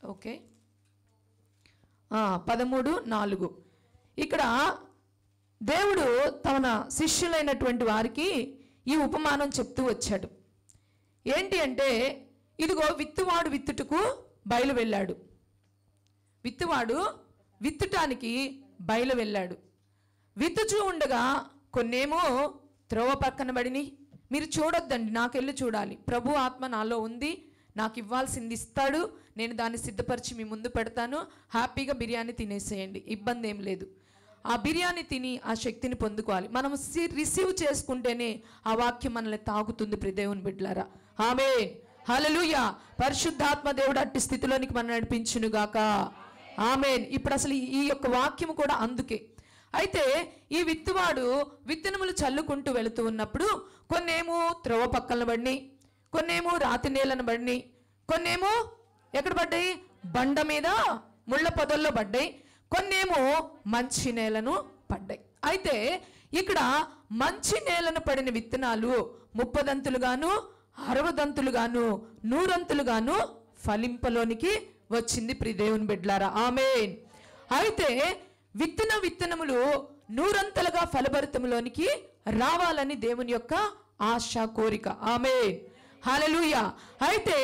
Okay 13:4 ఇక్కడ దేవుడు తన శిష్యులైనటువంటి వారికి ఈ ఉపమానం చెప్తూ వచ్చాడు. ఏంటి అంటే, ఇదిగో విత్తువాడు విత్తుటకు బయలు వెళ్ళాడు. విత్తువాడు విత్తుటానికి బయలు వెళ్ళాడు. విత్తుచూ ఉండగా కొన్నేమో త్రోవ పక్కన పడిని. మీరు చూడొద్దండి, నాకెళ్ళి చూడాలి. ప్రభు ఆత్మ నాలో ఉంది, నాకు ఇవ్వాల్సింది ఇస్తాడు, నేను దాన్ని సిద్ధపరిచి మీ ముందు పెడతాను, హ్యాపీగా బిర్యానీ తినేసేయండి, ఇబ్బంది ఏం లేదు. ఆ బిర్యానీ తిని ఆ శక్తిని పొందుకోవాలి. మనం రిసీవ్ చేసుకుంటేనే ఆ వాక్యం మనల్ని తాకుతుంది. ప్రియ దేవుని బిడ్డలారా, ఆమేన్, హల్లెలూయా. పరిశుద్ధాత్మ దేవుడు అట్టి స్థితిలోనికి మనం నడిపించును గాక, ఆమేన్. ఇప్పుడు అసలు ఈ యొక్క వాక్యం కూడా అందుకే. అయితే ఈ విత్తువాడు విత్తనములు చల్లుకుంటూ వెళుతూ ఉన్నప్పుడు కొన్నేమో త్రోవ పక్కన పడినాయి, కొన్నేమో రాతి నేలను పడినాయి, కొన్నేమో ఎక్కడ పడ్డాయి, బండ మీద ముళ్ళ పొదల్లో పడ్డాయి, కొన్నేమో మంచి నేలను పడ్డాయి. అయితే ఇక్కడ మంచి నేలను పడిన విత్తనాలు 30 దంతులుగాను 60 దంతులుగాను 100 దంతులుగాను ఫలింపలోనికి వచ్చింది. ప్రియ దేవుని బిడ్డలారా, ఆమేన్. అయితే విత్తనములు 100 ఫలభరితంలోనికి రావాలని దేవుని యొక్క ఆశ, కోరిక, ఆమేన్, హల్లెలూయా. అయితే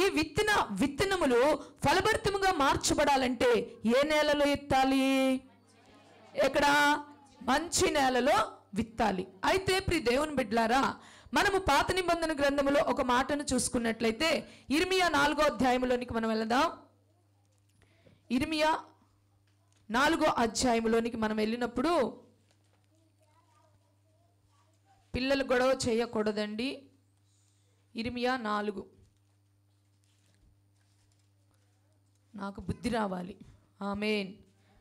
ఈ విత్తనములు ఫలభరితముగా మార్చబడాలంటే ఏ నేలలో ఎత్తాలి? ఎక్కడ? మంచి నేలలో విత్తాలి. అయితే ప్రియ దేవుని బిడ్డలారా, మనము పాత నిబంధన గ్రంథములో ఒక మాటను చూసుకున్నట్లయితే ఇర్మియా 4వ అధ్యాయంలోనికి మనం వెళదాం. ఇర్మియా 4వ అధ్యాయంలోనికి మనం వెళ్ళినప్పుడు, పిల్లలు గొడవ చేయకూడదండి. ఇర్మియా 4, నాకు బుద్ధి రావాలి, ఆమేన్,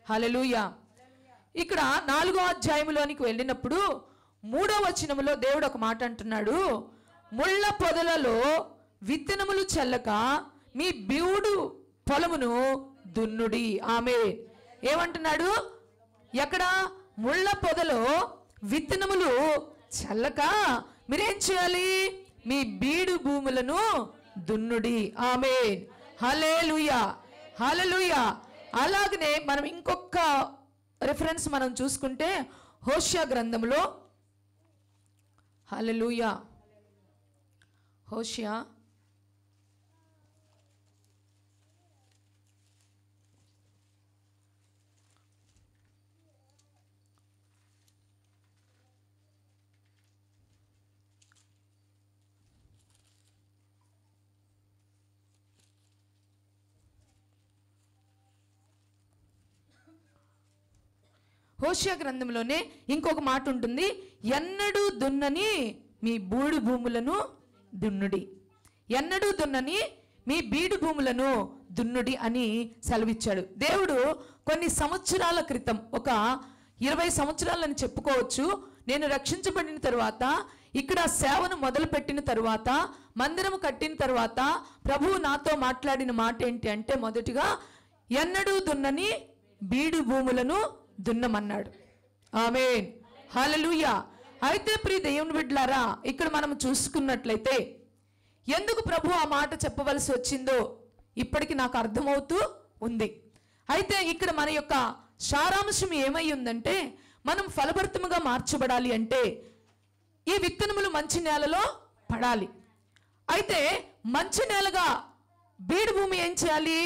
హల్లెలూయా. ఇక్కడ 4వ అధ్యాయంలోనికి వెళ్ళినప్పుడు 3వ వచనములో దేవుడు ఒక మాట అంటున్నాడు, ముళ్ళ పొదలలో విత్తనములు చల్లక మీ బీడు పొలమును దున్నుడి, ఆమేన్. ఏమంటున్నాడు? ఎక్కడ? ముళ్ళ పొదలో విత్తనములు చల్లక మీరేం చేయాలి? మీ బీడు భూములను దున్నుడి, ఆమేన్, హల్లెలూయా, హల్లెలూయా. అలాగనే మనం ఇంకొక రిఫరెన్స్ మనం చూసుకుంటే హోషేయ గ్రంథంలో, హల్లెలూయా, హోషేయ 'హోషేయ గ్రంథంలోనే ఇంకొక మాట ఉంటుంది, ఎన్నడూ దున్నని మీ బూడు భూములను దున్నుడి, ఎన్నడూ దున్నని మీ బీడు భూములను దున్నుడి అని సెలవిచ్చాడు. దేవుడు కొన్ని సంవత్సరాల క్రితం, ఒక 20 సంవత్సరాలని చెప్పుకోవచ్చు, నేను రక్షించబడిన తర్వాత, ఇక్కడ సేవను మొదలుపెట్టిన తర్వాత, మందిరము కట్టిన తర్వాత ప్రభువు నాతో మాట్లాడిన మాట ఏంటి అంటే, మొదటిగా ఎన్నడూ దున్నని బీడు భూములను దున్నమన్నాడు. ఆమేన్, హల్లెలూయా. అయితే ప్రియ దేవుని బిడ్డలారా, ఇక్కడ మనం చూసుకున్నట్లయితే ఎందుకు ప్రభు ఆ మాట చెప్పవలసి వచ్చిందో ఇప్పటికి నాకు అర్థమవుతూ ఉంది. అయితే ఇక్కడ మన యొక్క సారాంశం ఏమై ఉందంటే, మనం ఫలభరితముగా మార్చబడాలి అంటే ఈ విత్తనములు మంచి నేలలో పడాలి. అయితే మంచి నేలగా బీడు భూమి ఏం చేయాలి?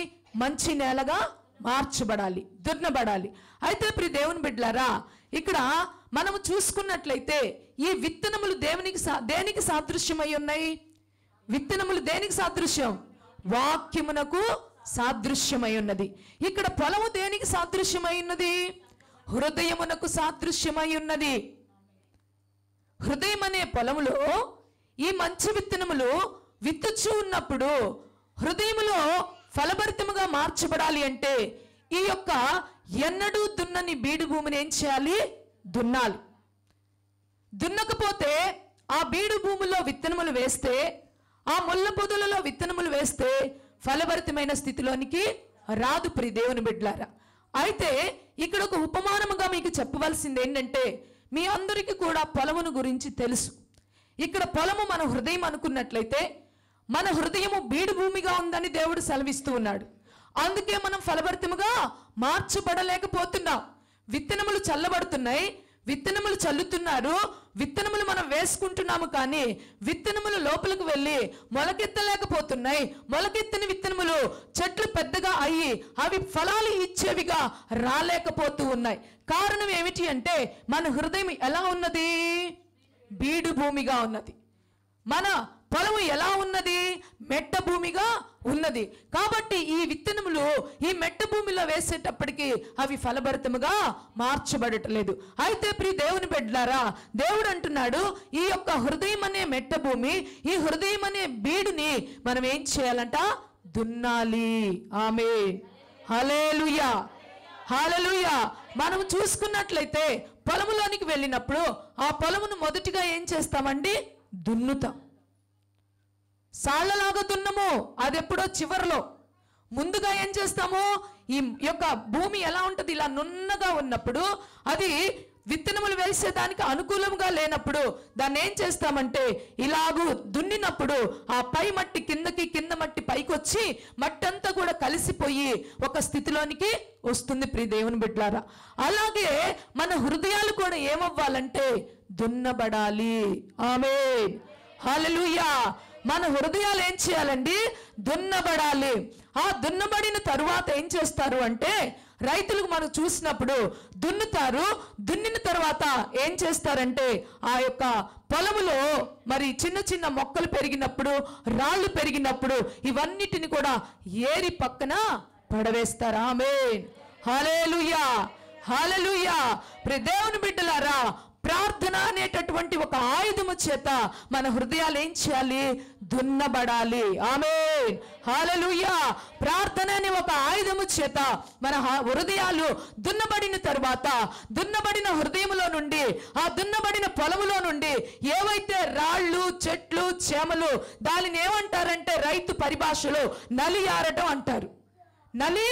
మంచి నేలగా మార్చబడాలి, దున్నబడాలి. అయితే ప్రియ దేవుని బిడ్డలారా, ఇక్కడ మనము చూసుకున్నట్లయితే ఈ విత్తనములు దేనికి సాదృశ్యమై ఉన్నాయి? విత్తనములు దేనికి సాదృశ్యం? వాక్యమునకు సాదృశ్యమై ఉన్నది. ఇక్కడ పొలము దేనికి సాదృశ్యమై ఉన్నది? హృదయమునకు సాదృశ్యమై ఉన్నది. హృదయం అనే పొలములో ఈ మంచి విత్తనములు విత్తుచూ ఉన్నప్పుడు హృదయములో ఫలభరితముగా మార్చబడాలి అంటే ఈ యొక్క ఎన్నడూ దున్నని బీడు భూమిని ఏం చేయాలి? దున్నాలి. దున్నకపోతే ఆ బీడు భూముల్లో విత్తనములు వేస్తే, ఆ ముళ్ళ పొదలలో విత్తనములు వేస్తే ఫలభరితమైన స్థితిలోనికి రాదు. ప్రియ దేవుని బిడ్డలారా, అయితే ఇక్కడ ఒక ఉపమానముగా మీకు చెప్పవలసింది ఏంటంటే, మీ అందరికీ కూడా పొలమును గురించి తెలుసు. ఇక్కడ పొలము మన హృదయం అనుకున్నట్లయితే, మన హృదయము బీడు భూమిగా ఉందని దేవుడు సెలవిస్తూ ఉన్నాడు. అందుకే మనం ఫలభరితముగా మార్చబడలేకపోతున్నాం. విత్తనములు చల్లబడుతున్నాయి, విత్తనములు చల్లుతున్నారు, విత్తనములు మనం వేసుకుంటున్నాము, కానీ విత్తనములు లోపలికి వెళ్ళి మొలకెత్తలేకపోతున్నాయి. మొలకెత్తని విత్తనములు చెట్లు పెద్దగా అయ్యి అవి ఫలాలు ఇచ్చేవిగా రాలేకపోతూ ఉన్నాయి. కారణం ఏమిటి అంటే మన హృదయం ఎలా ఉన్నది? బీడు భూమిగా ఉన్నది. మన పొలము ఎలా ఉన్నది? మెట్ట భూమిగా ఉన్నది. కాబట్టి ఈ విత్తనములు ఈ మెట్ట భూమిలో వేసేటప్పటికి అవి ఫలభరితముగా మార్చబడట్లేదు. అయితే ప్రియ దేవుని బిడ్డలారా, దేవుడు అంటున్నాడు, ఈ యొక్క హృదయం అనే మెట్ట భూమి, ఈ హృదయం అనే బీడుని మనం ఏం చేయాలంట? దున్నాలి. ఆమేన్, హల్లెలూయా, హల్లెలూయా. మనం చూసుకున్నట్లయితే పొలములోనికి వెళ్ళినప్పుడు ఆ పొలమును మొదటిగా ఏం చేస్తామండి? దున్నుతాం. సాళ్లలాగా దున్నము, అది ఎప్పుడో చివరిలో. ముందుగా ఏం చేస్తాము? ఈ యొక్క భూమి ఎలా ఉంటుంది? ఇలా నున్నగా ఉన్నప్పుడు, అది విత్తనములు వేసేదానికి అనుకూలంగా లేనప్పుడు దాన్ని ఏం చేస్తామంటే ఇలాగూ దున్నినప్పుడు ఆ పై మట్టి కిందకి, కింద మట్టి పైకి వచ్చి మట్టి అంతా కూడా కలిసిపోయి ఒక స్థితిలోనికి వస్తుంది. ప్రియ దేవుని బిడ్డలారా, అలాగే మన హృదయాలు కూడా ఏమవ్వాలంటే దున్నబడాలి. ఆమేన్, హల్లెలూయా. మన హృదయాలు ఏం చేయాలండి? దున్నబడాలి. ఆ దున్నబడిన తరువాత ఏం చేస్తారు అంటే, రైతులకు మనం చూసినప్పుడు దున్నుతారు. దున్నిన తర్వాత ఏం చేస్తారంటే ఆ యొక్క పొలములో మరి చిన్న చిన్న మొక్కలు పెరిగినప్పుడు, రాళ్ళు పెరిగినప్పుడు ఇవన్నిటిని కూడా ఏరి పక్కన పడవేస్తారు. ఆమేన్, హల్లెలూయా, హల్లెలూయా. ప్రియ దేవుని బిడ్డలారా, ప్రార్థన అనేటటువంటి ఒక ఆయుధము చేత మన హృదయాలు ఏం చేయాలి? దున్నబడాలి. ఆమేన్, హల్లెలూయా. ప్రార్థన అనే ఒక ఆయుధము చేత మన హృదయాలు దున్నబడిన తరువాత, దున్నబడిన హృదయములో నుండి, ఆ దున్నబడిన పొలములో నుండి ఏవైతే రాళ్ళు, చెట్లు, చేమలు, దానిని ఏమంటారంటే రైతు పరిభాషలో నలి ఆరటం అంటారు. నలి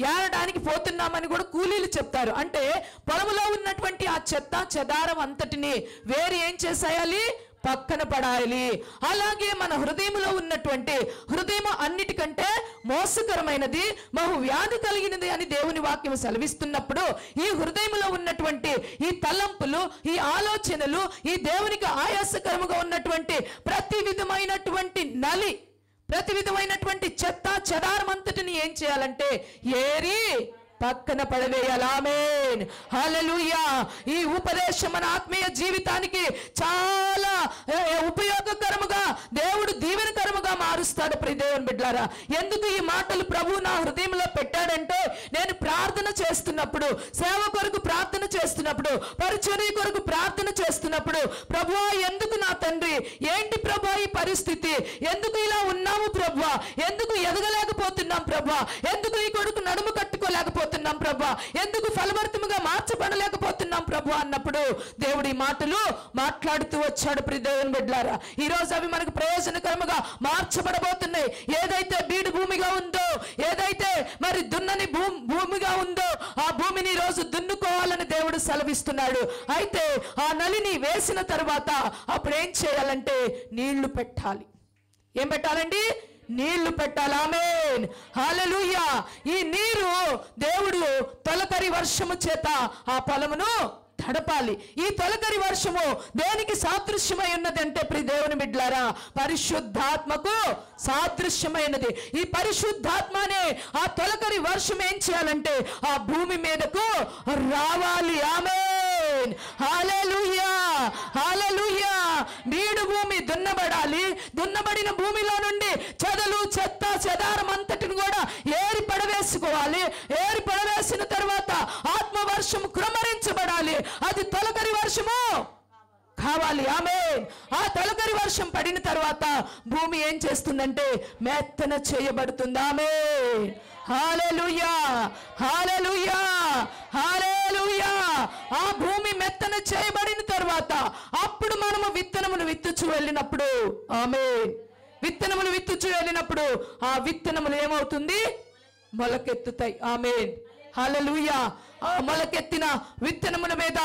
ఏరడానికి పోతున్నామని కూడా కూలీలు చెప్తారు. అంటే పొలములో ఉన్నటువంటి ఆ చెత్త చెదారం అంతటిని వేరు ఏం చేసేయాలి? పక్కన పడాలి. అలాగే మన హృదయంలో ఉన్నటువంటి, హృదయం అన్నిటికంటే మోసకరమైనది, బహు వ్యాధి కలిగినది అని దేవుని వాక్యం సెలవిస్తున్నప్పుడు, ఈ హృదయంలో ఉన్నటువంటి ఈ తలంపులు, ఈ ఆలోచనలు, ఈ దేవునికి ఆయాసకరముగా ఉన్నటువంటి ప్రతి విధమైనటువంటి నలి, ప్రతి విధమైనటువంటి చెత్త చెదారం అంతటిని ఏం చేయాలంటే ఏరి పక్కన పడవేయాలి. ఆమేన్, హల్లెలూయా. ఈ ఉపదేశం మన ఆత్మీయ జీవితానికి చాలా ఉపయోగకరముగా, దేవుడు దీవెనకరముగా మారుస్తాడు. ప్రియ దేవుని బిడ్డలారా, ఎందుకు ఈ మాటలు ప్రభు నా హృదయంలో పెట్టాడంటే, నేను ప్రార్థన చేస్తున్నప్పుడు, సేవ కొరకు ప్రార్థన చేస్తున్నప్పుడు, పరిచర్య కొరకు ప్రార్థన చేస్తున్నప్పుడు, ప్రభువా ఎందుకు నా తండ్రి, ఏంటి ప్రభువా ఈ పరిస్థితి, ఎందుకు ఇలా ఉన్నాము ప్రభువా, ఎందుకు ఎదగలేకపోతున్నాం ప్రభువా, ఎందుకు ఈ కొడుకు నడుము కట్టుకోలేకపోతున్నాం ప్రభువా, ఎందుకు ఫలభరితముగా మార్చబడలేకపోతున్నాం ప్రభువా అన్నప్పుడు దేవుడి మాటలు మాట్లాడుతూ వచ్చాడు. ప్రియ దేవుని బిడ్డలారా, ఈ రోజు అవి మనకు ప్రయోజనకరముగా మార్చబడబోతున్నాయి. ఏదైతే బీడు భూమిగా ఉందో, ఏదైతే మరి దున్నని భూమిగా ఉందో, ఆ భూమిని ఈ రోజు దున్నుకోవాలని దేవుడు సెలవిస్తున్నాడు. అయితే ఆ నలిని వేసిన తర్వాత అప్పుడు ఏం చేయాలంటే నీళ్లు పెట్టాలి. ఏం పెట్టాలండి? నీళ్లు పెట్టాలి. ఆమేన్, హల్లెలూయా. ఈ నీరు దేవుడు తొలకరి వర్షము చేత ఆ పొలమును తడపాలి. ఈ తొలకరి వర్షము దేనికి సాదృశ్యమై ఉన్నది అంటే ప్రియ దేవుని బిడ్డలారా, పరిశుద్ధాత్మకు సాదృశ్యమైనది. ఈ పరిశుద్ధాత్మ అనే ఆ తొలకరి వర్షం ఏం చేయాలంటే ఆ భూమి మీదకు రావాలి. ఆమేన్, హల్లెలూయా, హల్లెలూయా. బీడు భూమి దున్నబడాలి. దున్నబడిన భూమిలో నుండి చెదలు, చెత్త, చెదారం అంతటిని కూడా ఏరి పడవేసుకోవాలి. ఏరి పడవేసిన తర్వాత ఆత్మవర్షము కుమ్మరించబడాలి. అది తొలకరి వర్షము కావాలి. ఆమేన్. ఆ తొలకరి వర్షం పడిన తర్వాత భూమి ఏం చేస్తుందంటే మెత్తన చేయబడుతుంది. ఆమేన్, హల్లెలూయా, హల్లెలూయా, హల్లెలూయా. ఆ భూమి మెత్తన చేయబడిన తర్వాత అప్పుడు మనము విత్తనమును విత్తుచు వెళ్ళినప్పుడు, ఆమేన్, విత్తనములు విత్తుచు వెళ్ళినప్పుడు ఆ విత్తనములు ఏమవుతుంది? మొలకెత్తుతాయి. ఆమేన్, హల్లెలూయా. ఆ మొలకెత్తిన విత్తనముల మీద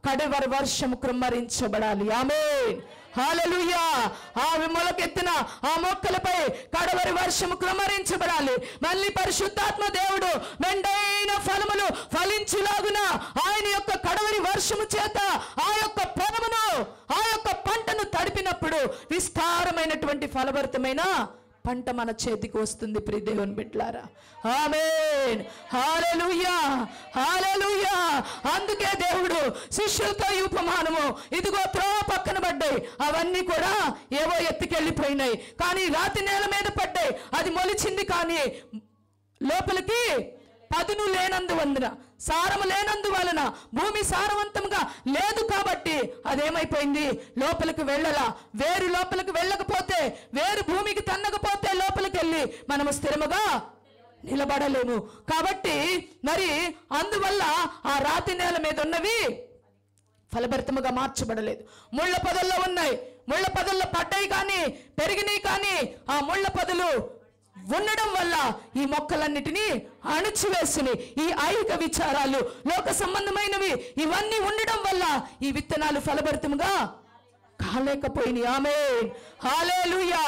కడవరి వర్షము కుమ్మరించబడాలి. ఆమేన్, హల్లెలూయా. ఆ మొలకెత్తిన ఆ మొక్కలపై కడవరి వర్షము కుమ్మరించబడాలి. మళ్ళీ పరిశుద్ధాత్మ దేవుడు మెండైన ఫలములు ఫలించులాగున ఆయన యొక్క కడవరి వర్షము చేత ఆ యొక్క పొలమును ఆ యొక్క పంటను తడిపినప్పుడు విస్తారమైనటువంటి ఫలభరితమైన పంట మన చేతికి వస్తుంది. ప్రియ దేవుని బిడ్డలారా, ఆమేన్, హల్లెలూయా, హల్లెలూయా. అందుకే దేవుడు శిష్యులతో ఈ ఉపమానము, ఇదిగో త్రోవ పక్కన పడ్డాయి, అవన్నీ కూడా ఏవో ఎత్తుకెళ్ళిపోయినాయి, కానీ రాతి నేల మీద పడ్డాయి, అది మొలిచింది, కానీ లోపలికి పదును లేనందువలన, సారము లేనందువలన, భూమి సారవంతంగా లేదు కాబట్టి అదేమైపోయింది, లోపలికి వెళ్ళలా. వేరు లోపలికి వెళ్ళకపోతే, వేరు భూమికి తన్నకపోతే లోపలికి వెళ్ళి మనము స్థిరముగా నిలబడలేము. కాబట్టి మరి అందువల్ల ఆ రాతి నేల మీద ఉన్నవి ఫలభరితముగా మార్చబడలేదు. ముళ్ళ పొదల్లో ఉన్నాయి, ముళ్ళ పొదల్లో పడ్డాయి కానీ పెరిగినాయి, కానీ ఆ ముళ్ళ పొదలు ఉండడం వల్ల ఈ మొక్కలన్నిటినీ అణుచివేసినాయి. ఈ ఐహిక విచారాలు, లోక సంబంధమైనవి ఇవన్నీ ఉండడం వల్ల ఈ విత్తనాలు ఫలభరితముగా కాలేకపోయినాయి. ఆమేన్, హల్లెలూయా.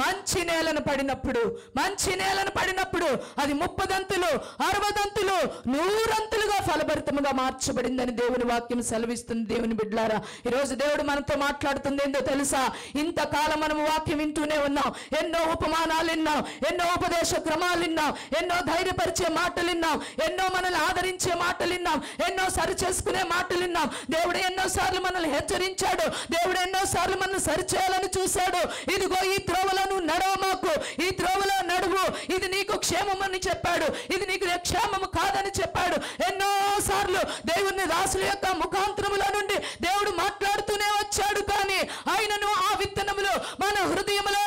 మంచి నేలను పడినప్పుడు, మంచి నేలను పడినప్పుడు అది 30 దంతులు, 60 దంతులు, 100 దంతులుగా ఫలభరితముగా మార్చబడిందని దేవుని వాక్యం సెలవిస్తుంది. దేవుని బిడ్డలారా, ఈరోజు దేవుడు మనతో మాట్లాడుతుంది ఏందో తెలుసా? ఇంతకాలం మనము వాక్యం వింటూనే ఉన్నాం, ఎన్నో ఉపమానాలు విన్నాం, ఎన్నో ఉపదేశ క్రమాలు విన్నాం, ఎన్నో ధైర్యపరిచే మాటలు విన్నాం, ఎన్నో మనల్ని ఆదరించే మాటలు విన్నాం, ఎన్నో సరి చేసుకునే మాటలు విన్నాం. దేవుడు ఎన్నోసార్లు మనల్ని హెచ్చరించాడు, దేవుడు ఎన్నోసార్లు మనల్ని సరిచేయాలని చూశాడు. ఇదిగో ఈ త్రోవలో నువ్వు నడవమాకు, ఈ త్రోవలో నడువు, ఇది నీకు క్షేమం అని చెప్పాడు, ఇది నీకు క్షేమము కాదని చెప్పాడు. ఎన్నో సార్లు దేవుని దాసుల యొక్క ముఖాంతరముల నుండి దేవుడు మాట్లాడుతూనే వచ్చాడు, కానీ ఆయనను ఆ విత్తనములు మన హృదయములో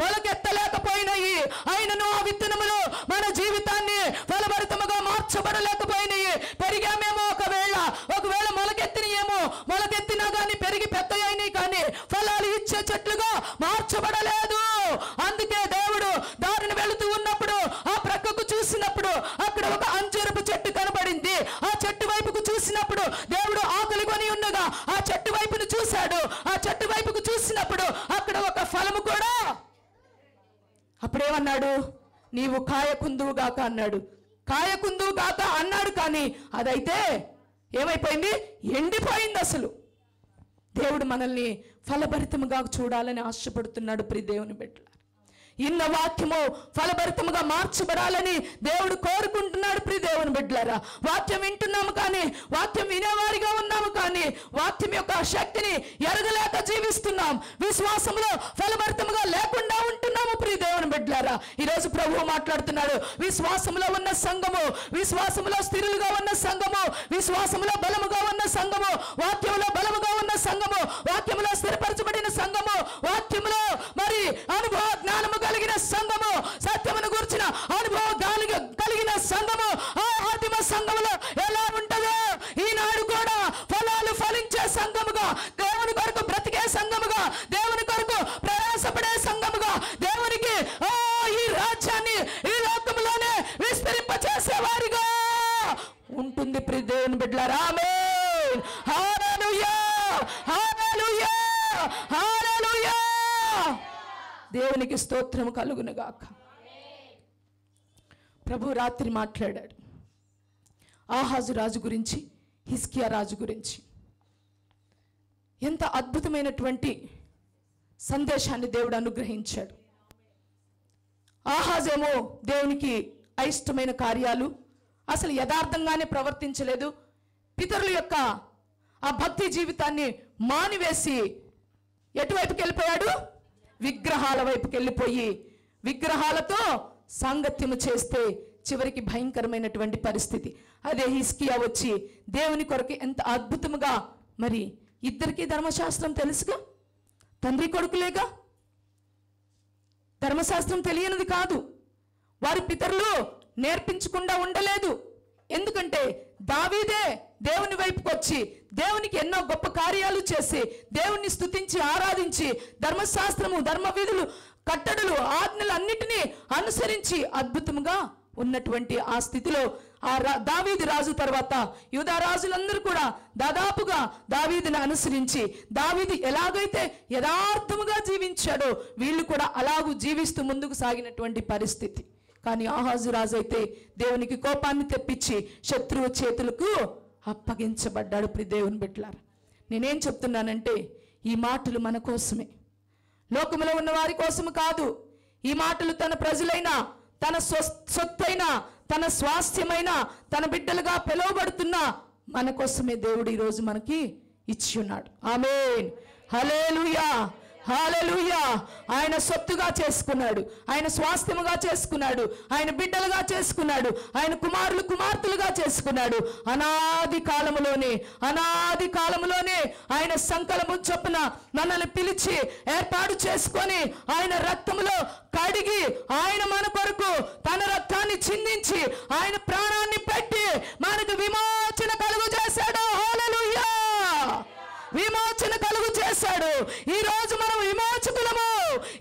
మొలకెత్తలేకపోయినాయి, ఆయనను ఆ విత్తనములు మన జీవితాన్ని ఫలభరితముగా మార్చబడలేకపోయినాయి. పెరిగామేమో, ఒకవేళ మొలకెత్తినేమో, మొలకెత్తినా కానీ పెరిగి పెద్ద అయినాయి, కానీ ఫలాలు ఇచ్చే చెట్లుగా మార్చబడలేదు. అందుకే దేవుడు దారిని వెళుతూ ఉన్నప్పుడు ఆ ప్రక్కకు చూసినప్పుడు అక్కడ ఒక అంజూరపు చెట్టు కనబడింది. ఆ చెట్టు వైపుకు చూసినప్పుడు దేవుడు ఆకలి కొని ఉండగా ఆ చెట్టు వైపును చూశాడు. ఆ చెట్టు వైపుకు చూసినప్పుడు అక్కడ ఒక ఫలము కూడా. అప్పుడేమన్నాడు? నీవు కాయకుందువుగాక అన్నాడు. కాయకుందువుగాక అన్నాడు, కానీ అదైతే ఏమైపోయింది? ఎండిపోయింది. అసలు దేవుడు మనల్ని ఫలభరితముగా చూడాలని ఆశపడుతున్నాడు. ప్రియ దేవుని బిడ్డలారా, ఇన్న వాక్యము ఫలభరితముగా మార్చబడాలని దేవుడు కోరుకుంటున్నాడు. ప్రియ దేవుని బిడ్డలారా, వాక్యం వింటున్నాము, కానీ వాక్యం వినేవారిగా ఉన్నాము, కానీ వాక్యం యొక్క శక్తిని ఎరగలేక జీవిస్తున్నాం. విశ్వాసంలో ఫలభరితముగా లేకుండా ఉంటున్నాము. ప్రియ దేవుని బిడ్డలారా, ఈరోజు ప్రభువు మాట్లాడుతున్నాడు. విశ్వాసంలో ఉన్న సంఘము, విశ్వాసంలో స్థిరులుగా ఉన్న సంఘము, విశ్వాసంలో బలముగా ఉన్న సంఘము, వాక్యంలో బలముగా ఉన్న సంఘము, వాక్యంలో స్థిరపరచబడిన సంఘము, వాక్యంలో మరి అనుభవ జ్ఞానము కలిగిన సంఘము, సత్యమును గురించిన అనుభవం కలిగిన సంఘము, ఆ ఆత్మ సంఘములో ఎలా ఉంటుందో ఈనాడు కూడా ఫలాలు ఫలించే సంఘముగా, దేవుని కొరకు బ్రతికే సంఘముగా, దేవుని కొరకు ప్రయాసపడే సంఘముగా, దేవునికి ఈ రాజ్యాన్ని ఈ లోకములోనే విస్తరింపచేసేవారిగా ఉంటుంది. ప్రియ దేవుని బిడ్డలారా, ఆమేన్, హల్లెలూయా, హల్లెలూయా, హల్లెలూయా. దేవునికి స్తోత్రము కలుగునుగాక. ప్రభు రాత్రి మాట్లాడాడు ఆహాజు రాజు గురించి, హిజ్కియా రాజు గురించి. ఎంత అద్భుతమైనటువంటి సందేశాన్ని దేవుడు అనుగ్రహించాడు. ఆహాజేమో దేవునికి అయిష్టమైన కార్యాలు, అసలు యథార్థంగానే ప్రవర్తించలేదు. పితరుల యొక్క ఆ భక్తి జీవితాన్ని మానివేసి ఎటువైపుకి వెళ్ళిపోయాడు? విగ్రహాల వైపుకి వెళ్ళిపోయి విగ్రహాలతో సాంగత్యము చేస్తే చివరికి భయంకరమైనటువంటి పరిస్థితి. అదే హిజ్కియా వచ్చి దేవుని కొరకు ఎంత అద్భుతముగా, మరి ఇద్దరికి ధర్మశాస్త్రం తెలుసుగా, తండ్రి కొడుకులేగా, ధర్మశాస్త్రం తెలియనిది కాదు. వారి పితరులు నేర్పించకుండా ఉండలేదు. ఎందుకంటే దావీదే దేవుని వైపుకి వచ్చి దేవునికి ఎన్నో గొప్ప కార్యాలు చేసి దేవుణ్ణి స్తుతించి ఆరాధించి ధర్మశాస్త్రము, ధర్మ విధులు, కట్టడలు, ఆజ్ఞలు అన్నిటినీ అనుసరించి అద్భుతంగా ఉన్నటువంటి ఆ స్థితిలో దావీదు రాజు తర్వాత యూదా రాజులందరూ కూడా దాదాపుగా దావీదును అనుసరించి దావీదు ఎలాగైతే యథార్థముగా జీవించాడో వీళ్ళు కూడా అలాగూ జీవిస్తూ ముందుకు సాగినటువంటి పరిస్థితి. కానీ ఆహాజు రాజు అయితే దేవునికి కోపాన్ని తెప్పించి శత్రువు చేతులకు అప్పగించబడ్డాడు. ప్రియ దేవుని బిడ్డలారా, నేనేం చెప్తున్నానంటే ఈ మాటలు మన కోసమే, లోకములో ఉన్న వారి కోసము కాదు. ఈ మాటలు తన ప్రజలైన, తన సొత్తైన, తన స్వాస్థ్యమైన, తన బిడ్డలుగా పిలువబడుతున్న మన కోసమే దేవుడు ఈరోజు మనకి ఇచ్చి ఉన్నాడు. ఆమేన్, హల్లెలూయా, హల్లెలూయా. ఆయన సొత్తుగా చేసుకున్నాడు, ఆయన స్వాస్థ్యముగా చేసుకున్నాడు, ఆయన బిడ్డలుగా చేసుకున్నాడు, ఆయన కుమారులు కుమార్తెలుగా చేసుకున్నాడు. అనాది కాలములోనే ఆయన సంకల్పం చొప్పున మనల్ని పిలిచి ఏర్పాటు చేసుకొని ఆయన రక్తములో కడిగి ఆయన మన కొరకు తన రక్తాన్ని చిందించి ఆయన ప్రాణాన్ని పెట్టి మనకు విమోచన కలుగు చేశాడు. హల్లెలూయా, విమోచన కలుగు చేశాడు. ఈ రోజు మనం విమోచకులము,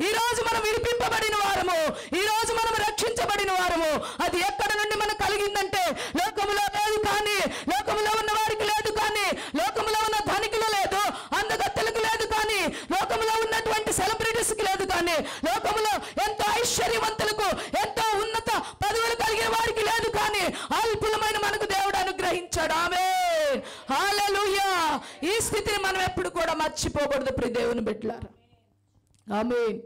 ఈ రోజు మనం విడిపింపబడిన వారము, ఈ రోజు మనం రక్షించబడిన వారము. అది ఎక్కడ నుండి మనకు కలిగిందంటే లోకములో లేదు, కానీ లోకములో ఉన్న వారికి లేదు, కానీ లోకములో ఉన్న ధనికులు లేదు, అందగత్తెలకు లేదు, కానీ లోకములో ఉన్నటువంటి సెలబ్రిటీస్కి లేదు, కానీ లోకములో ఎంతో ఐశ్వర్యవంతులకు ఎంతో ఉన్నత పదవులు కలిగిన వారికి లేదు, కానీ అల్పులమైన మనకు దేవుడు అనుగ్రహించాడు. ఆమేన్, హల్లెలూయా. ఈ స్థితిని మనం ఎప్పుడు కూడా మర్చిపోకూడదు ప్రియ దేవుని బిడ్డలారా. ఆమేన్.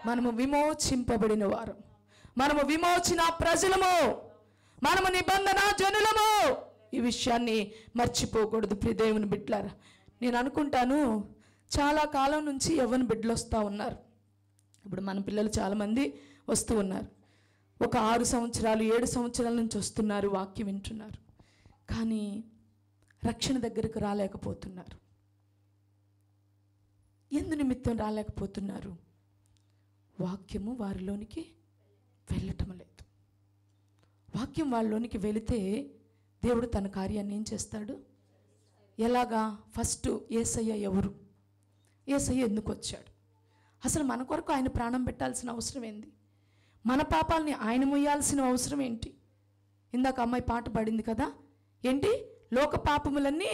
మనము విమోచింపబడిన వారం, మనము విమోచన ప్రజలము, మనము నిబంధన జనులము. ఈ విషయాన్ని మర్చిపోకూడదు ప్రియ దేవుని బిడ్డలారా. నేను అనుకుంటాను చాలా కాలం నుంచి యవ్వన బిడ్డలు వస్తూ ఉన్నారు. ఇప్పుడు మన పిల్లలు చాలామంది వస్తూ ఉన్నారు. ఒక 6 సంవత్సరాలు 7 సంవత్సరాల నుంచి వస్తున్నారు, వాక్యం వింటున్నారు, కానీ రక్షణ దగ్గరకు రాలేకపోతున్నారు. ఎందు నిమిత్తం రాలేకపోతున్నారు? వాక్యము వారిలోనికి వెళ్ళటం లేదు. వాక్యం వాళ్ళలోనికి వెళితే దేవుడు తన కార్యాన్ని ఏం చేస్తాడు? ఎలాగా? ఫస్ట్ యేసయ్య ఎవరు, యేసయ్య ఎందుకు వచ్చాడు, అసలు మన కొరకు ఆయన ప్రాణం పెట్టాల్సిన అవసరం ఏంది, మన పాపాలని ఆయన మొయ్యాల్సిన అవసరం ఏంటి? ఇందాక అమ్మాయి పాట పాడింది కదా, ఏంటి? లోక పాపములన్నీ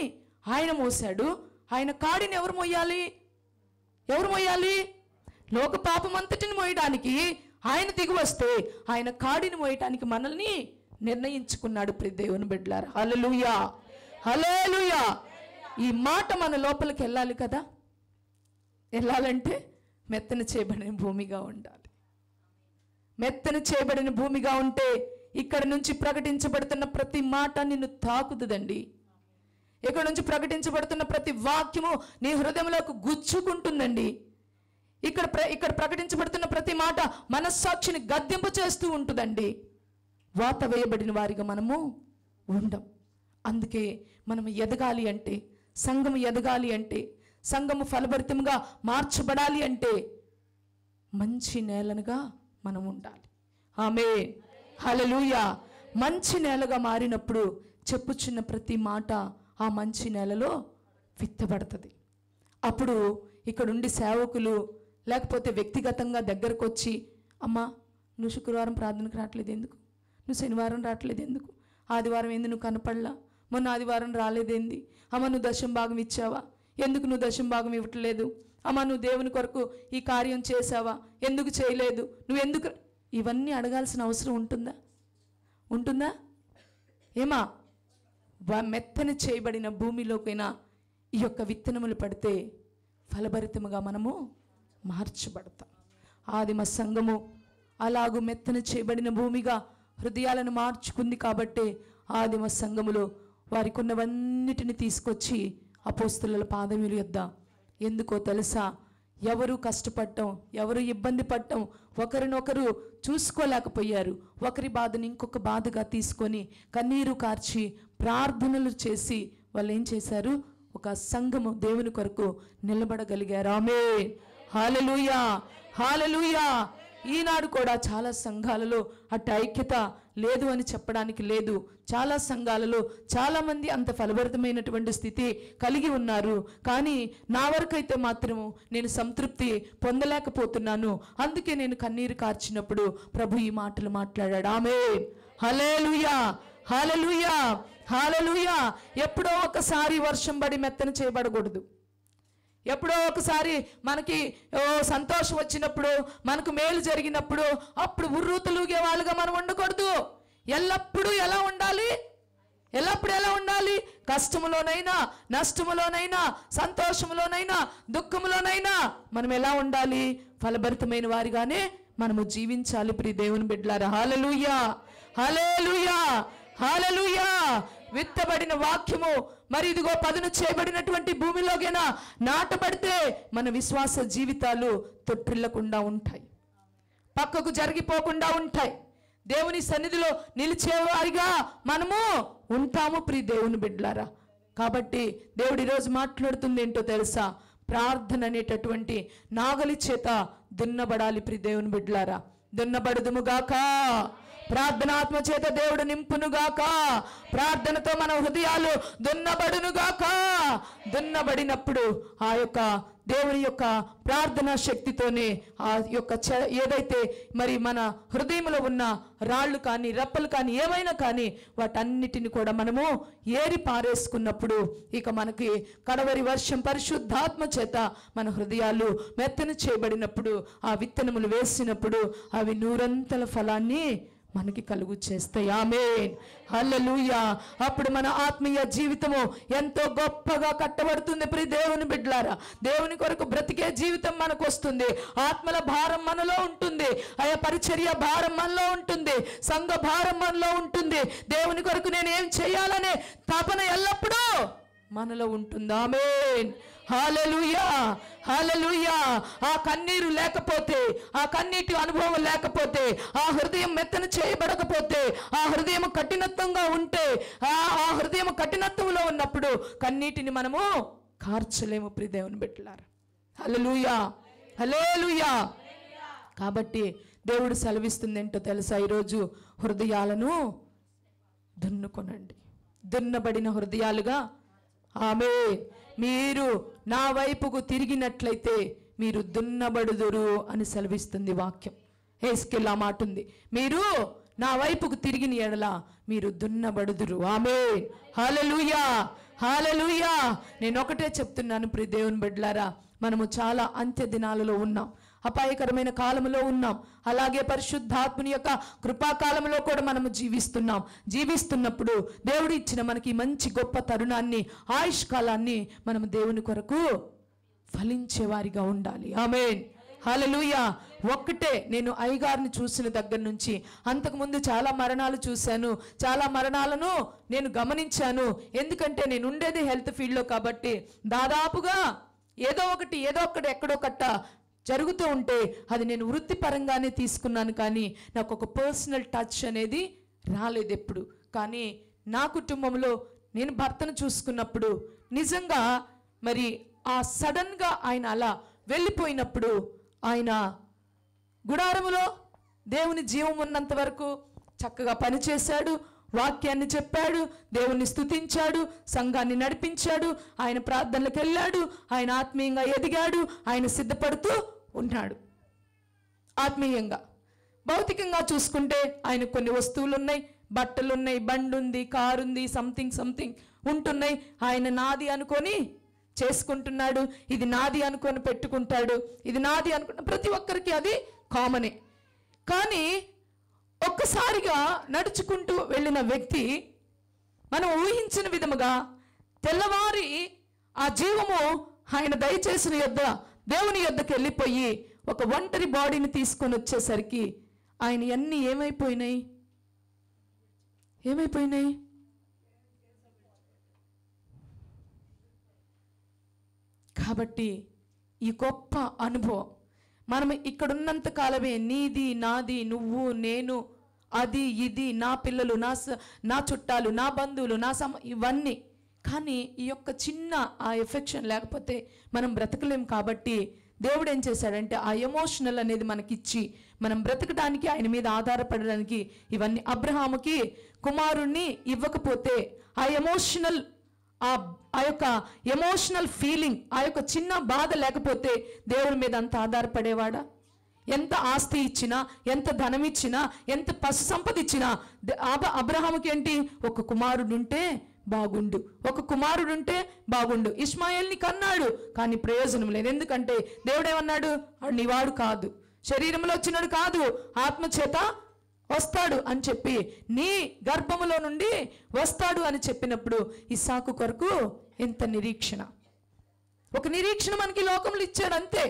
ఆయన మోసాడు, ఆయన కాడిని ఎవరు మొయ్యాలి? ఎవరు మొయ్యాలి? లోక పాపం అంతటిని మోయడానికి ఆయన దిగి వస్తే ఆయన కాడిని మోయటానికి మనల్ని నిర్ణయించుకున్నాడు. ప్రియ దేవుని బిడ్డలారా, హల్లెలూయా, హల్లెలూయా. ఈ మాట మన లోపలికి వెళ్ళాలి కదా. వెళ్ళాలంటే మెత్తన చేయబడిన భూమిగా ఉండాలి. మెత్తన చేయబడిన భూమిగా ఉంటే ఇక్కడ నుంచి ప్రకటించబడుతున్న ప్రతి మాట నిన్ను తాకుతుందండి. ఇక్కడ నుంచి ప్రతి వాక్యము నీ హృదయంలోకి గుచ్చుకుంటుందండి. ఇక్కడ ప్రకటించబడుతున్న ప్రతి మాట మనస్సాక్షిని గద్దెంపు చేస్తూ ఉంటుందండి. వాత వేయబడిన వారిగా మనము ఉండం. అందుకే మనం ఎదగాలి అంటే, సంఘము ఎదగాలి అంటే, సంఘము ఫలభరితంగా మార్చబడాలి అంటే మంచి నేలనుగా మనం ఉండాలి. ఆమేన్, హల్లెలూయా. మంచి నేలగా మారినప్పుడు చెప్పుచున్న ప్రతి మాట ఆ మంచి నేలలో విత్తబడుతుంది. అప్పుడు ఇక్కడుండి సేవకులు లేకపోతే వ్యక్తిగతంగా దగ్గరకు వచ్చి, అమ్మా నువ్వు శుక్రవారం ప్రార్థనకు రావట్లేదు ఎందుకు, నువ్వు శనివారం రావట్లేదు ఎందుకు, ఆదివారం ఏంది నువ్వు కనపడలా, మొన్న ఆదివారం రాలేదేంది, అమ్మ నువ్వు దశం భాగం ఇచ్చావా, ఎందుకు నువ్వు దశం భాగం ఇవ్వట్లేదు, అమ్మ నువ్వు దేవుని కొరకు ఈ కార్యం చేసావా, ఎందుకు చేయలేదు, నువ్వెందుకు, ఇవన్నీ అడగాల్సిన అవసరం ఉంటుందా? ఉంటుందా? ఏమా? మెత్తని చేయబడిన భూమిలోకైనా ఈ యొక్క విత్తనములు పడితే ఫలభరితముగా మనము మార్చబడతాం. ఆదిమ సంఘము అలాగూ మెత్తని చేయబడిన భూమిగా హృదయాలను మార్చుకుంది కాబట్టి ఆదిమ సంఘములో వారికి ఉన్నవన్నిటిని తీసుకొచ్చి అపోస్తలుల పాదముల యొద్ద, ఎందుకో తెలుసా, ఎవరు కష్టపడటం, ఎవరు ఇబ్బంది పడటం, ఒకరినొకరు చూసుకోలేకపోయారు. ఒకరి బాధని ఇంకొక బాధగా తీసుకొని కన్నీరు కార్చి ప్రార్థనలు చేసి వాళ్ళు ఏం చేశారు? ఒక సంఘము దేవుని కొరకు నిలబడగలిగారు. ఆమేన్, హల్లెలూయా, హల్లెలూయా. ఈనాడు కూడా చాలా సంఘాలలో అటు ఐక్యత లేదు అని చెప్పడానికి లేదు. చాలా సంఘాలలో చాలామంది అంత ఫలభరితమైనటువంటి స్థితి కలిగి ఉన్నారు. కానీ నా వరకైతే మాత్రము నేను సంతృప్తి పొందలేకపోతున్నాను. అందుకే నేను కన్నీరు కార్చినప్పుడు ప్రభు ఈ మాటలు మాట్లాడాడు. ఆమేన్, హల్లెలూయా, హల్లెలూయా, హల్లెలూయా. ఎప్పుడో ఒకసారి వర్షం పడి మెత్తన చేయబడకూడదు. ఎప్పుడో ఒకసారి మనకి సంతోషం వచ్చినప్పుడు, మనకు మేలు జరిగినప్పుడు అప్పుడు ఉర్రూతలూగే వాళ్ళుగా మనం ఉండకూడదు. ఎల్లప్పుడూ ఎలా ఉండాలి? ఎల్లప్పుడు ఎలా ఉండాలి? కష్టములోనైనా, నష్టములోనైనా, సంతోషములోనైనా, దుఃఖములోనైనా మనం ఎలా ఉండాలి? ఫలభరితమైన వారిగానే మనము జీవించాలి ప్రియ దేవుని బిడ్డలారా. హల్లెలూయా, హల్లెలూయా, హల్లెలూయా. విత్తబడిన వాక్యము మరి ఇదిగో పదును చేయబడినటువంటి భూమిలోగైనా నాటబడితే మన విశ్వాస జీవితాలు తొట్టిల్లకుండా ఉంటాయి, పక్కకు జరిగిపోకుండా ఉంటాయి. దేవుని సన్నిధిలో నిలిచేవారిగా మనము ఉంటాము ప్రియ దేవుని బిడ్డలారా. కాబట్టి దేవుడు ఈరోజు మాట్లాడుతుంది ఏంటో తెలుసా? ప్రార్థన అనేటటువంటి నాగలి చేత దున్నబడాలి ప్రియ దేవుని బిడ్డలారా. దున్నబడుదుముగాక, ప్రార్థనాత్మ చేత దేవుడు నింపునుగాక, ప్రార్థనతో మన హృదయాలు దున్నబడునుగాక. దున్నబడినప్పుడు ఆ యొక్క దేవుని యొక్క ప్రార్థనా శక్తితోనే ఆ యొక్క ఏదైతే మరి మన హృదయంలో ఉన్న రాళ్ళు కానీ, రప్పలు కానీ, ఏమైనా కానీ వాటన్నిటిని కూడా మనము ఏరి పారేసుకున్నప్పుడు ఇక మనకి కడవరి వర్షం పరిశుద్ధాత్మ చేత మన హృదయాలు మెత్తన చేయబడినప్పుడు, ఆ విత్తనములు వేసినప్పుడు అవి నూరంతల ఫలాన్ని మనకి కలుగు చేస్తాయి. ఆమేన్, హల్లెలూయా. అప్పుడు మన ఆత్మీయ జీవితము ఎంతో గొప్పగా కట్టబడుతుంది ప్రియ దేవుని బిడ్డలారా. దేవుని కొరకు బ్రతికే జీవితం మనకు వస్తుంది. ఆత్మల భారం మనలో ఉంటుంది, ఆయా పరిచర్య భారం మనలో ఉంటుంది, సంఘ భారం మనలో ఉంటుంది. దేవుని కొరకు నేను ఏం చేయాలనే తపన ఎల్లప్పుడూ మనలో ఉంటుంది. ఆమేన్, హల్లెలూయా, హల్లెలూయా. ఆ కన్నీరు లేకపోతే, ఆ కన్నీటి అనుభవం లేకపోతే, ఆ హృదయం మెత్తన చేయబడకపోతే, ఆ హృదయం కఠినత్వంగా ఉంటే, ఆ హృదయం కఠినత్వంలో ఉన్నప్పుడు కన్నీటిని మనము కార్చలేము ప్రియ దేవుని బిడ్డలారా. హల్లెలూయా, హల్లెలూయా. కాబట్టి దేవుడు సెలవిస్తుంది ఏంటో తెలుసా? ఈరోజు హృదయాలను దున్నుకొనండి, దున్నబడిన హృదయాలుగా. ఆమేన్. మీరు నా వైపుకు తిరిగినట్లయితే మీరు దున్నబడుదురు అని సెలవిస్తుంది వాక్యం. హెస్కేల్ ఆ మాట ఉంది, మీరు నా వైపుకు తిరిగిన ఎడల మీరు దున్నబడుదురు. ఆమేన్, హల్లెలూయా, హల్లెలూయా. నేను ఒకటే చెప్తున్నాను ప్రియ దేవుని బిడ్డలారా, మనము చాలా అంత్య దినాలలో ఉన్నాం, అపాయకరమైన కాలంలో ఉన్నాం. అలాగే పరిశుద్ధాత్మని యొక్క కృపాకాలంలో కూడా మనము జీవిస్తున్నప్పుడు దేవుడు ఇచ్చిన మనకి మంచి గొప్ప తరుణాన్ని, ఆయుష్ కాలాన్ని మనము దేవుని కొరకు ఫలించేవారిగా ఉండాలి. ఆమేన్, హల్లెలూయా. ఒక్కటే, నేను అయ్యగారిని చూసిన దగ్గర నుంచి అంతకుముందు చాలా మరణాలు చూశాను, చాలా మరణాలను నేను గమనించాను. ఎందుకంటే నేను ఉండేది హెల్త్ ఫీల్డ్లో కాబట్టి దాదాపుగా ఏదో ఒకటి ఎక్కడో కట్ట జరుగుతూ ఉంటే అది నేను వృత్తిపరంగానే తీసుకున్నాను, కానీ నాకు ఒక పర్సనల్ టచ్ అనేది రాలేదు ఎప్పుడు. కానీ నా కుటుంబంలో నేను భర్తను చూసుకున్నప్పుడు నిజంగా మరి ఆ సడన్గా ఆయన అలా వెళ్ళిపోయినప్పుడు, ఆయన గుడారములో దేవుని జీవం ఉన్నంత వరకు చక్కగా పనిచేశాడు, వాక్యాన్ని చెప్పాడు, దేవుణ్ణి స్తుతించాడు, సంఘాన్ని నడిపించాడు, ఆయన ప్రార్థనలకు వెళ్ళాడు, ఆయన ఆత్మీయంగా ఎదిగాడు, ఆయన సిద్ధపడుతూ ఉన్నాడు. ఆత్మీయంగా భౌతికంగా చూసుకుంటే ఆయన కొన్ని వస్తువులు ఉన్నాయి, బట్టలు ఉన్నాయి, బండి ఉంది, కారు ఉంది, సంథింగ్ ఉంటున్నాయి. ఆయన నాది అనుకొని చేసుకుంటున్నాడు, ఇది నాది అనుకొని పెట్టుకుంటాడు, ఇది నాది అనుకున్న ప్రతి ఒక్కరికి అది కామనే. కానీ ఒక్కసారిగా నడుచుకుంటూ వెళ్ళిన వ్యక్తి మనం ఊహించిన విధముగా తెల్లవారి ఆ జీవము ఆయన దయచేసిన దేవుని యొద్దకు వెళ్ళిపోయి ఒక ఒంటరి బాడీని తీసుకొని వచ్చేసరికి ఆయన అన్నీ ఏమైపోయినాయి? కాబట్టి ఈ గొప్ప అనుభవం మనం ఇక్కడున్నంత కాలమే నీది, నాది, నువ్వు, నేను, అది, ఇది, నా పిల్లలు, నా చుట్టాలు, నా బంధువులు, ఇవన్నీ. కానీ ఈ యొక్క చిన్న ఆ ఎఫెక్షన్ లేకపోతే మనం బ్రతకలేం. కాబట్టి దేవుడు ఏం చేశాడంటే ఆ ఎమోషనల్ అనేది మనకిచ్చి మనం బ్రతకడానికి, ఆయన మీద ఆధారపడడానికి ఇవన్నీ. అబ్రహాముకి కుమారుణ్ణి ఇవ్వకపోతే ఆ ఎమోషనల్ ఆ యొక్క ఎమోషనల్ ఫీలింగ్, ఆ యొక్క చిన్న బాధ లేకపోతే దేవుడి మీద అంత ఆధారపడేవాడా? ఎంత ఆస్తి ఇచ్చినా, ఎంత ధనం ఇచ్చినా, ఎంత పశు సంపద ఇచ్చినా అబ్రహాముకి ఏంటి? ఒక కుమారుడుంటే బాగుండు, ఒక కుమారుడుంటే బాగుండు. ఇష్మాయేల్ని కన్నాడు, కానీ ప్రయోజనం లేదు. ఎందుకంటే దేవుడేమన్నాడు? నీవాడు కాదు, శరీరంలో వచ్చినాడు కాదు, ఆత్మచేత వస్తాడు అని చెప్పి, నీ గర్భములో నుండి వస్తాడు అని చెప్పినప్పుడు ఇస్సాకు కొరకు ఎంత నిరీక్షణ, ఒక నిరీక్షణ మనకి లోకంలో ఇచ్చాడు అంతే.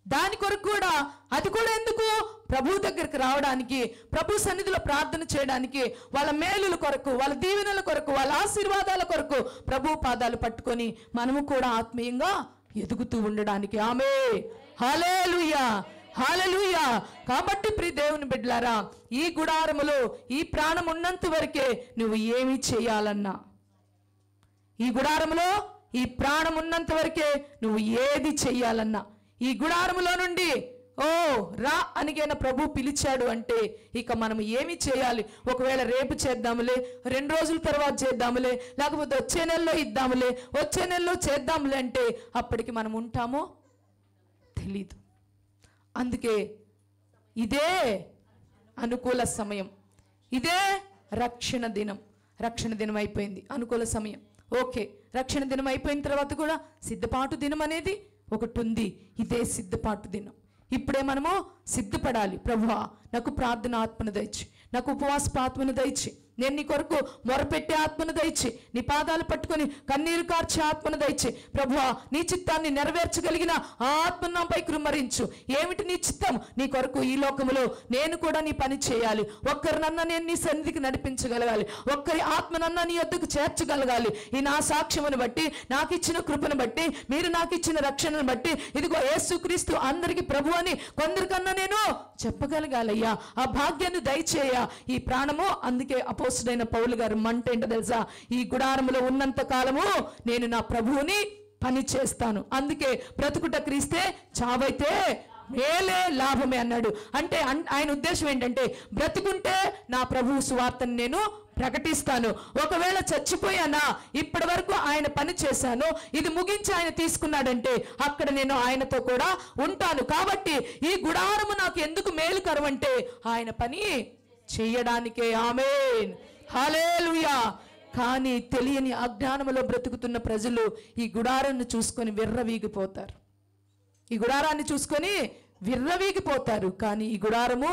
దాని కొరకు కూడా, అది కూడా ఎందుకు? ప్రభు దగ్గరికి రావడానికి, ప్రభు సన్నిధిలో ప్రార్థన చేయడానికి, వాళ్ళ మేలుల కొరకు, వాళ్ళ దీవెనల కొరకు, వాళ్ళ ఆశీర్వాదాల కొరకు ప్రభు పాదాలు పట్టుకొని మనము కూడా ఆత్మీయంగా ఎదుగుతూ ఉండడానికి. ఆమేన్, హల్లెలూయా, హల్లెలూయా. కాబట్టి ప్రియ దేవుని బిడ్డలారా, ఈ గుడారములో ఈ ప్రాణం ఉన్నంత వరకే నువ్వు ఏమి చేయాలన్నా, ఈ గుడారములో ఈ ప్రాణం ఉన్నంత వరకే నువ్వు ఏది చెయ్యాలన్నా, ఈ గుడారములో నుండి ఓ రా అనిగైనా ప్రభు పిలిచాడు అంటే ఇక మనం ఏమి చేయాలి? ఒకవేళ రేపు చేద్దాములే, 2 రోజుల తర్వాత చేద్దాములే, లేకపోతే వచ్చే నెలలో ఇద్దాములే, వచ్చే నెలలో చేద్దాములే అంటే అప్పటికి మనం ఉంటామో తెలీదు. అందుకే ఇదే అనుకూల సమయం, ఇదే రక్షణ దినం. రక్షణ దినం అయిపోయింది, అనుకూల సమయం ఓకే. రక్షణ దినం అయిపోయిన తర్వాత కూడా సిద్ధపాటు దినం అనేది ఒకటి ఉంది. ఇదే సిద్ధపాటు దినం. ఇప్పుడే మనము సిద్ధపడాలి. ప్రభువా, నాకు ప్రార్థన ఆత్మను దయచి, నాకు ఉపవాస ఆత్మను దయచి, నేను నీ కొరకు మొరపెట్టే ఆత్మను దయచి, నీ పాదాలు పట్టుకొని కన్నీరు కార్చే ఆత్మను దయచి, ప్రభువా నీ చిత్తాన్ని నెరవేర్చగలిగిన ఆ ఆత్మను నాపై కృమ్మరించు. ఏమిటి నీ చిత్తం? నీ కొరకు ఈ లోకములో నేను కూడా నీ పని చేయాలి. ఒక్కరినన్నా నేను నీ సన్నిధికి నడిపించగలగాలి, ఒక్కరి ఆత్మనన్నా నీ యొద్దకు చేర్చగలగాలి. ఈ నా సాక్ష్యమును బట్టి, నాకు ఇచ్చిన కృపను బట్టి, మీరు నాకు ఇచ్చిన రక్షణను బట్టి, ఇదిగో యేసుక్రీస్తు అందరికీ ప్రభు అని కొందరికన్నా నేను చెప్పగలగాలయ్యా. ఆ భాగ్యాన్ని దయచేయ ఈ ప్రాణము. అందుకే అపోస్తుడైన పౌలు గారు మంట ఏంటో తెలుసా? ఈ గుడారములో ఉన్నంత కాలము నేను నా ప్రభువుని పని చేస్తాను. అందుకే బ్రతుకుట క్రీస్తే, చావైతే మేలే లాభమే అన్నాడు. అంటే ఆయన ఉద్దేశం ఏంటంటే, బ్రతుకుంటే నా ప్రభువు సువార్తను నేను ప్రకటిస్తాను. ఒకవేళ చచ్చిపోయానా, ఇప్పటి వరకు ఆయన పని చేశాను, ఇది ముగించి ఆయన తీసుకున్నాడంటే అక్కడ నేను ఆయనతో కూడా ఉంటాను. కాబట్టి ఈ గుడారము నాకు ఎందుకు మేలుకరం అంటే ఆయన పని చేయడానికే. ఆమేన్, హల్లెలూయా. కానీ తెలియని అజ్ఞానములో బ్రతుకుతున్న ప్రజలు ఈ గుడారాన్ని చూసుకొని విర్రవీగిపోతారు, ఈ గుడారాన్ని చూసుకొని విర్రవీగిపోతారు. కానీ ఈ గుడారము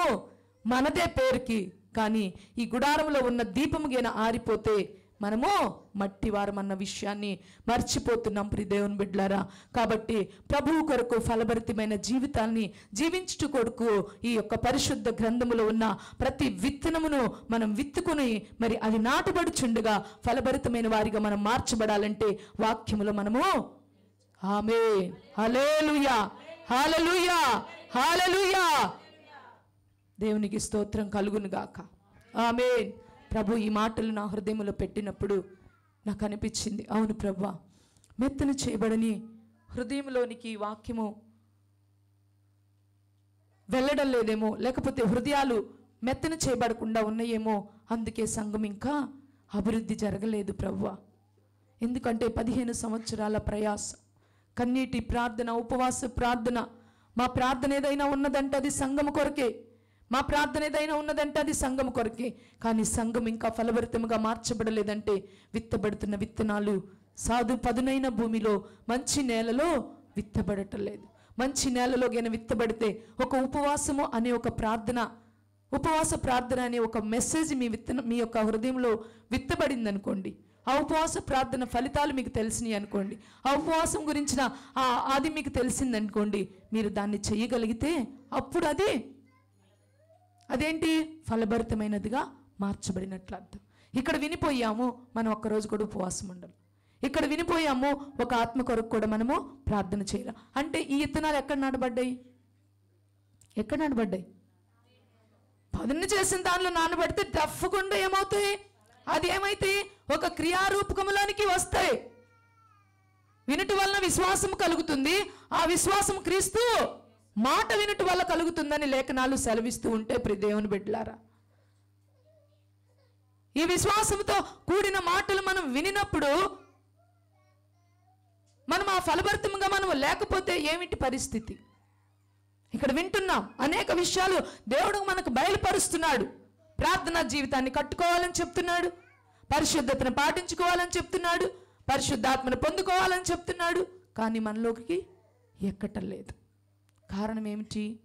మనదే పేరుకి, కానీ ఈ గుడారంలో ఉన్న దీపము గేన ఆరిపోతే మనము మట్టివారం అన్న విషయాన్ని మర్చిపోతున్నాం ప్రియ దేవుని బిడ్డలారా. కాబట్టి ప్రభువు కొరకు ఫలభరితమైన జీవితాన్ని జీవించుట కొరకు ఈ యొక్క పరిశుద్ధ గ్రంథములో ఉన్న ప్రతి విత్తనమును మనం విత్తుకుని మరి అది నాటబడుచుండగా ఫలభరితమైన వారిగా మనం మార్చబడాలంటే వాక్యములో మనము ఆమేన్, హల్లెలూయా, హల్లెలూయా, హల్లెలూయా. దేవునికి స్తోత్రం కలుగును గాక. ఆమేన్. ప్రభు ఈ మాటలు నా హృదయంలో పెట్టినప్పుడు నాకు అనిపించింది, అవును ప్రభువా, మెత్తన చేయబడని హృదయంలోనికి వాక్యము వెళ్ళడం లేదేమో, లేకపోతే హృదయాలు మెత్తన చేయబడకుండా ఉన్నాయేమో, అందుకే సంఘం ఇంకా అభివృద్ధి జరగలేదు ప్రభువా. ఎందుకంటే 15 సంవత్సరాల ప్రయాస, కన్నీటి ప్రార్థన, ఉపవాస ప్రార్థన. మా ప్రార్థన ఏదైనా ఉన్నదంటే అది సంఘము కొరకే, మా ప్రార్థన ఏదైనా ఉన్నదంటే అది సంఘం కొరకే. కానీ సంఘం ఇంకా ఫలభరితముగా మార్చబడలేదంటే విత్తబడుతున్న విత్తనాలు సాధు పదునైన భూమిలో మంచి నేలలో విత్తబడటం లేదు. మంచి నేలలో గన విత్తబడితే ఒక ఉపవాసము అనే ఒక ప్రార్థన, ఉపవాస ప్రార్థన అనే ఒక మెసేజ్ మీ యొక్క హృదయంలో విత్తబడింది అనుకోండి, ఆ ఉపవాస ప్రార్థన ఫలితాలు మీకు తెలిసినాయి అనుకోండి, ఆ ఉపవాసం గురించిన అది మీకు తెలిసిందనుకోండి, మీరు దాన్ని చేయగలిగితే అప్పుడు అదేంటి ఫలభరితమైనదిగా మార్చబడినట్లు అర్థం. ఇక్కడ వినిపోయాము, మనం ఒక్కరోజు కూడా ఉపవాసం ఉండాలి. ఇక్కడ వినిపోయాము, ఒక ఆత్మ కొరకు కూడా మనము ప్రార్థన చేయాలి. అంటే ఈ విత్తనాలు ఎక్కడ నాటబడ్డాయి? ఎక్కడ నాటబడ్డాయి? పదును చేసిన దానిలో నానబడితే తప్పకుండా ఏమవుతాయి? అది ఏమైతే ఒక క్రియారూపకంలోనికి వస్తాయి. వినుట వలన విశ్వాసం కలుగుతుంది, ఆ విశ్వాసం క్రీస్తు మాట వినుట వల్ల కలుగుతుందని లేఖనాలు సెలవిస్తూ ఉంటే ప్రియ దేవుని బిడ్డలారా, ఈ విశ్వాసంతో కూడిన మాటలు మనం వినినప్పుడు మనం ఆ ఫలభరితంగా మనం లేకపోతే ఏమిటి పరిస్థితి? ఇక్కడ వింటున్నాం అనేక విషయాలు దేవుడు మనకు బయలుపరుస్తున్నాడు. ప్రార్థనా జీవితాన్ని కట్టుకోవాలని చెప్తున్నాడు, పరిశుద్ధతను పాటించుకోవాలని చెప్తున్నాడు, పరిశుద్ధాత్మను పొందుకోవాలని చెప్తున్నాడు. కానీ మనలోకి ఎక్కటం లేదు. కారణం ఏమిటి?